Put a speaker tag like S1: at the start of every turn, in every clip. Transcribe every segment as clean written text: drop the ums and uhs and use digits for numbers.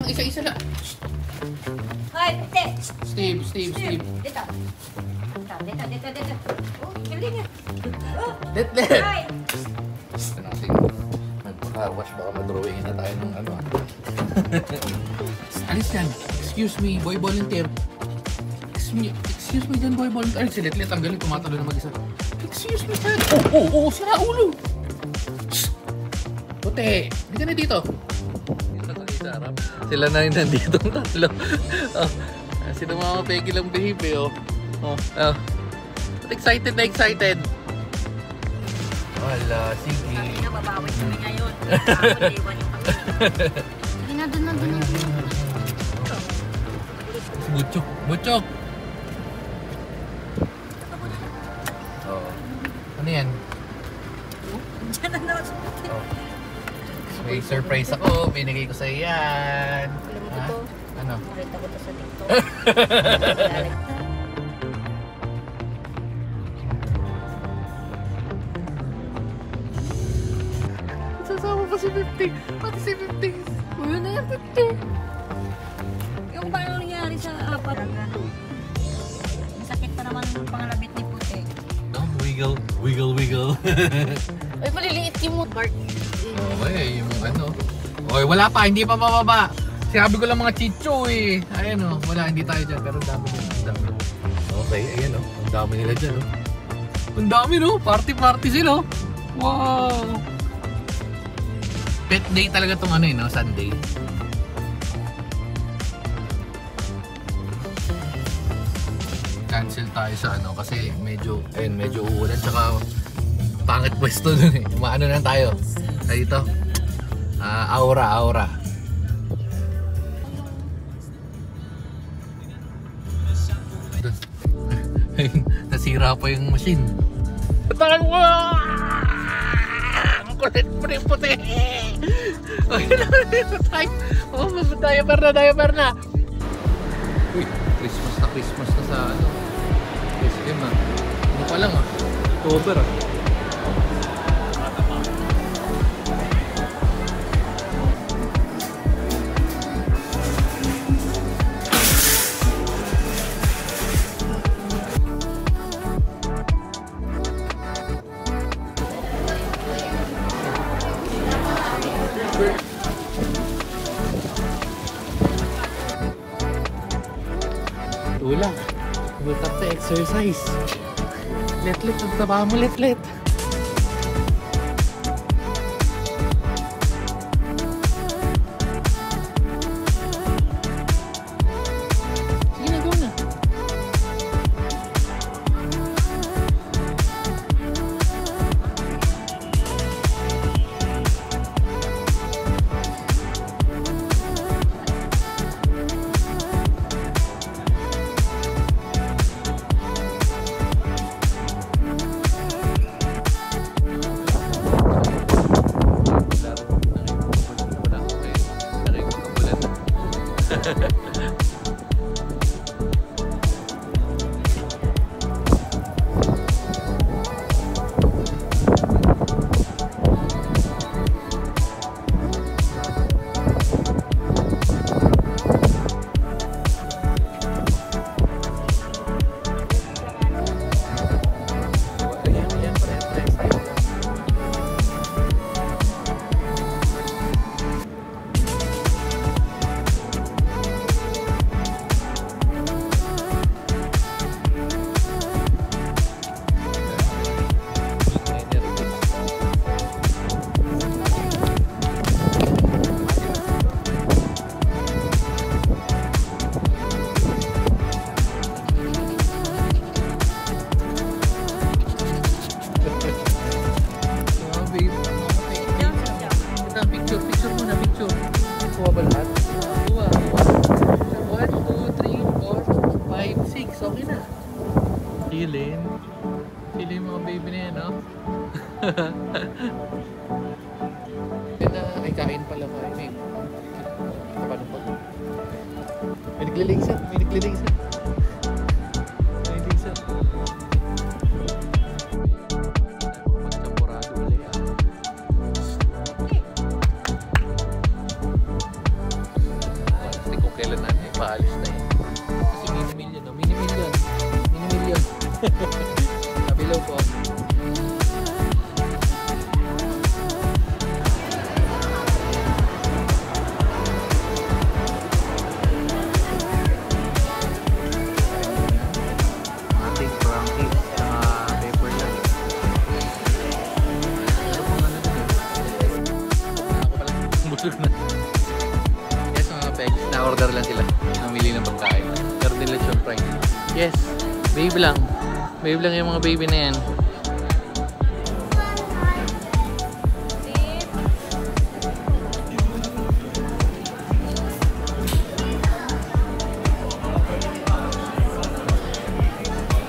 S1: Isa-isa lang.
S2: Hoy,
S1: Steve.
S2: Dito. Dito. Oh, galing yan. Oh,
S1: Let.
S2: hoy.
S1: Ano kasi, magpaka-wash baka madrawingin na tayo ng ano. Alis yan. Excuse me, boy volunteer. Excuse me dyan, boy volunteer. Ay, si Let ang galing, tumatalo na mag-isa. Excuse me dyan. Oo, sira ulo. Shhh. Puti, hindi ka na dito. Sa harap. Sila na rin nandito ang tatlo. Oh, sino mga Peggy lang behave oh. Excited na excited. Wala, sige.
S2: Sabi na, babawi kami ngayon. Iwan yung kami. Sige na, doon na.
S1: Butchok. Oh. Ano yan?
S2: Diyan na daw.
S1: Oh. May surprise ako, binigay ko sa'yo yan.
S2: Alam mo ito?
S1: Ano?
S2: Nakita ko ito sa TikTok.
S1: Sasama pa si 50. Pati si 50. Wala na yung 50.
S2: Yung paano nangyari sa apat? Masakit pa naman yung pangalabit ni Puti.
S1: Oh, wiggle.
S2: Ay, maliliit yung Bart.
S1: Okay, yung ano. Okay, wala pa, hindi pa mababa. Sinabi ko lang mga chicho eh. Ayan o, wala, hindi tayo dyan. Pero ang dami nila, ang dami. Okay, ayan o, ang dami nila dyan o. Ang dami no, party sila. Wow! Pet day talaga tong ano eh, no? Sunday. Cancel tayo sa ano kasi medyo uulan tsaka pangit pwesto dun eh. Maano na tayo. Dito. Aura. Nasira pa yung machine. Tahan mo! Ang kulit mo rin puti! Diaper na! Uy, Christmas na sa ano? SM ah. Ano pa lang ah? October ah. Tulak. Butak sa exercise. Let. Pagtaba mo, let. Sige na, go na. Picture muna. Kuha ba lahat? Kuha. 1, 2, 3, 4, 5, 6. Okay na. Chilin mga baby na yan, no? Ay, kain pala kain. Paano pa? May nagliligsat. kailan natin ipaalis na eh. Kasi mini-million, no? Mini-million. Mini-million. Kabilaw po. Ating Frankie. Paper lang. Pero kung ano din eh. Ako pala. Busog na. Yes, mga pegs. Na-order lang sila. Namili ng pagkain. Cardination fry. Yes. Baby lang. Baby lang yung mga baby na yan.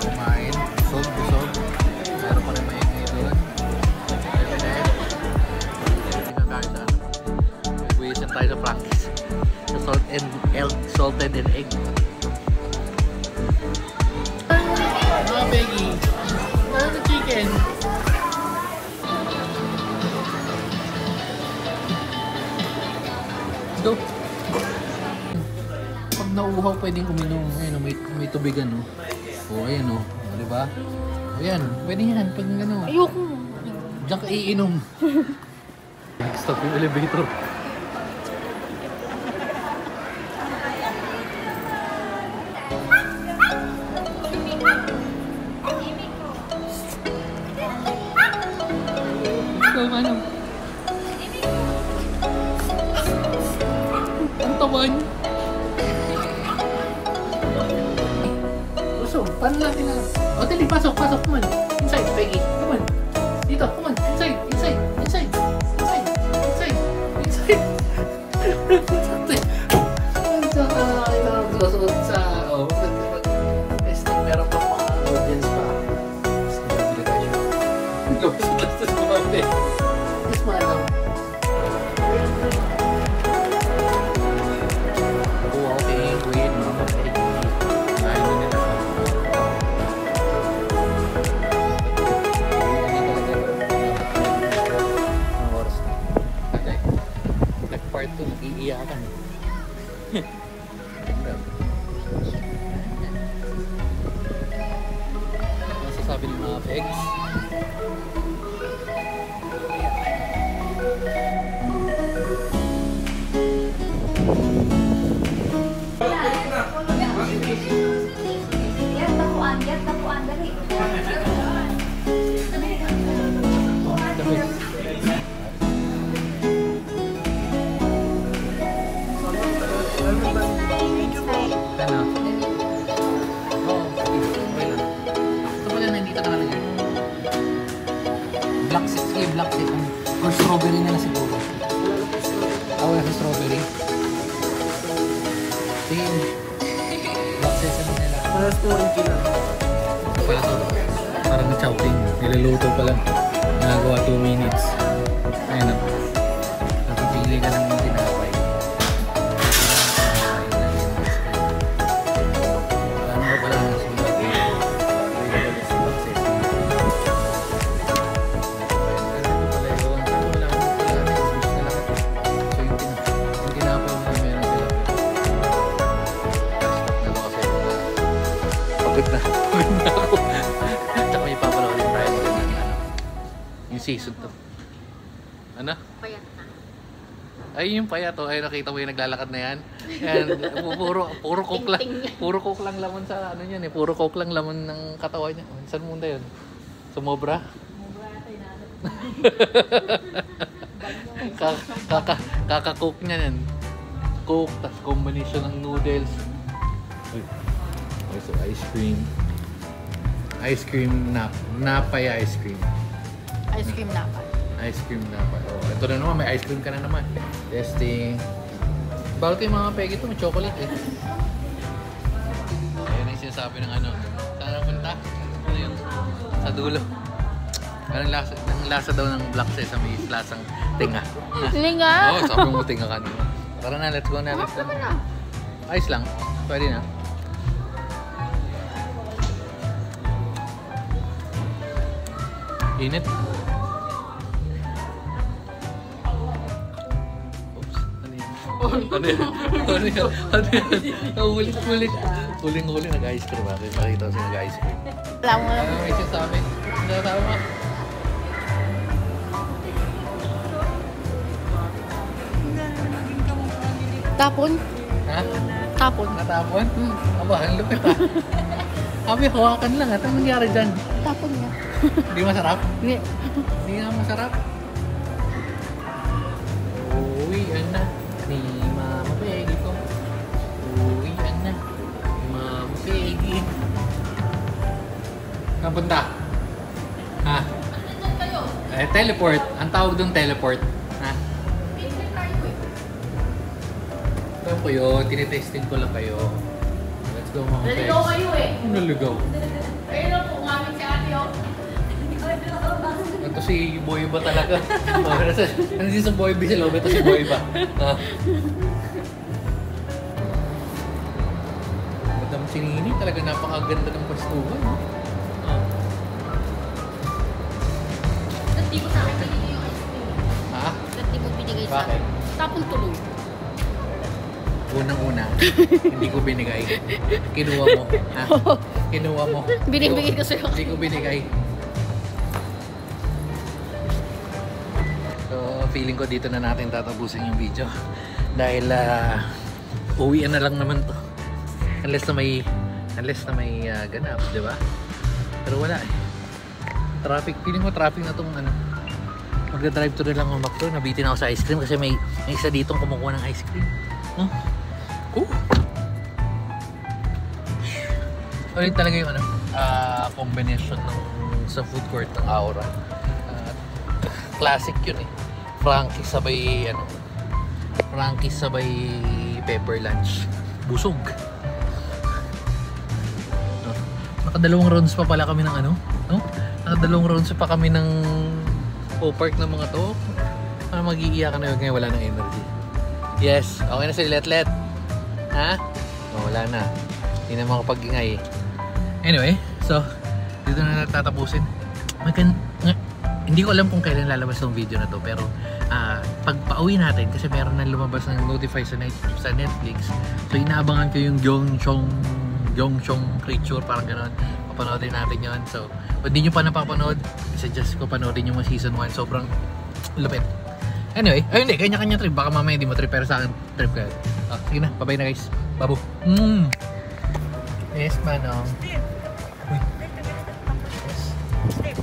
S1: Kumain. Busog, busog. Meron pa rin maingay doon. Hindi na tayo sa buwisan tayo sa practice. Sa salted and egg. Mga Peggy, ano na chicken? Go! Pag nauuhaw pwedeng uminom. Ayun, may tubigan, no? O, ayan, no? Diba? O, yan. Pwede yan. Pag ano.
S2: Ayoko.
S1: Diyan ka iinom. Stop yung elevator. Ikaw, ano? Ang tawan. Busog, paano natin na? O, Tili, pasok, pasok, come on. Inside, Peggy, come on. Dito, come on, inside, inside, inside, inside, inside, inside. Ang saka kailangan susunod sa, oh, testing, meron pa mga audience pa. Bili tayo. Tapos sumabit. Mas maalam. Oh, okay, wait, mga Peggy. Ayaw na nila. Part 2, nag-iiyakan. Ano sasabi ng mga pegs?
S2: Yan, tapuan, dali.
S1: Ano? Oo, okay lang. Gusto mo lang nandito ka na lang yan. Black 6 kayo, black 6. Or strawberry na lang siguro. Wala sa strawberry. Sige. Black 6 na nila.
S3: Paras po ang kilo.
S1: Ito pala to. Parang chowking. Niluluto pa lang. Nagawa 2 minutes. Ayun na. Napipili ka lang ng tinapay. Ano ba pala ang sulat? Pagod na. Pagod na ako. Tsaka may papalawin tayo ng ano. Yung season to. Ano?
S2: Payat na.
S1: Ay, yung payat to. Ay, nakita mo yung naglalakad na yan. Yan. Puro coke lang. Puro coke lang laman sa ano yan eh. Puro coke lang laman ng katawan niya. Saan munda yun? Sumobra?
S2: Mubra tayo na.
S1: Kaka-coke niya yan. Coke, tas combination ng noodles. Uy. So ice cream. Ice cream napay ice cream.
S2: Ice cream dapat.
S1: Ice cream napay. Oh, ito na naman, may ice cream ka na naman. Testing. Bawal kayo mga pegi ito, may chocolate eh. Ayan ang sinasabi ng ano. Saan napunta? Ano yun? Sa dulo. Anong lasa daw ng black sesame is lasang tinga.
S2: Linga!
S1: Oo, sabi mo tinga kanina. Tara na, let's go na. Let's go. Ice lang. Pwede na. Init. Oops. Ano yun? Ano yan? Ano yan? Ano yan? Ulit-ulit. Huling-huli nag-ice cream natin. Nakita ko siya nag-ice cream.
S2: Alam mo
S1: Ano may sinasabi? Nasama?
S2: Tapon?
S1: Ha?
S2: Tapon.
S1: Natapon? Aba, ang lupit ah. Kami, hawakan lang. At anong nangyari dyan?
S2: Tapon niya.
S1: Hindi masarap?
S2: Hindi.
S1: Hindi nga masarap. Uwian na ni Mama Peggy ko. Uwian na ni Mama Peggy. Saan punta? Ha? Eh, teleport. Ang tawag doon teleport. Ha? Alam ko yun. Tinitesting ko lang kayo. Let's go mga Peggy.
S2: Naligaw kayo eh.
S1: Naligaw.
S2: Ayun lang po, umamin si ate oh.
S1: Ito si Boy ba talaga? Nandito sa Boy B sa loob. Ito si Boy ba? Madam Chinini, talaga napakaganda ng pastuhan. No?
S2: Ba't di mo sa akin binigay yung ice cream?
S1: Ha?
S2: Ba't di mo binigay sa
S1: Bakit?
S2: akin? Tapon tuloy.
S1: Unang-una, hindi ko binigay. Kinuha mo. Ha? Kinuha mo.
S2: Binibigay ko sa'yo.
S1: Hindi ko binigay. So, feeling ko dito na natin tatapusin yung video. Dahil, uwian na lang naman to. Unless na may ganap, di ba? Pero wala eh. Traffic, feeling ko traffic na tong ano. Magda-drive to rin lang ako to. Nabitin ako sa ice cream kasi may isa ditong kumukuha ng ice cream. No? Ulit talaga yung ano, combination ng sa food court ng Aura. Classic yun eh. Frankie's sabay ano, Frankie's sabay pepper lunch. Busog. No? Nakadalawang rounds pa pala kami ng ano, no? Nakadalawang rounds pa kami ng park ng mga to. Ano mag-iiyakan na yun ngayon, wala ng energy. Yes, okay na si Letlet. Ha? Oh, wala na. Hindi na makapag-ingay. Anyway, so dito na natatapusin. Hindi ko alam kung kailan lalabas yung video na to, pero pag pauwi natin kasi meron na lumabas ng notify sa Netflix. So inaabangan ko yung Gyeongchong Creature, parang gano'n. Papanoodin natin yon. So kung hindi nyo pa napapanood, suggest ko panoodin yung season 1. Sobrang lupit. Anyway, ayun hindi, kanya-kanya trip. Baka mamaya hindi mo trip, pero sa akin trip kayo. Sige na, bye-bye na guys. Babu. Yes, manong. Uy. Yes.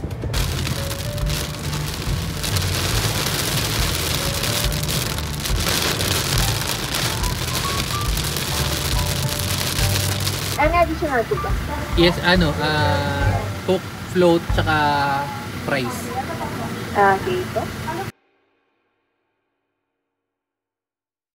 S2: Ano additional po ba?
S1: Yes, ano, Coke float tsaka fries.
S2: Okay po.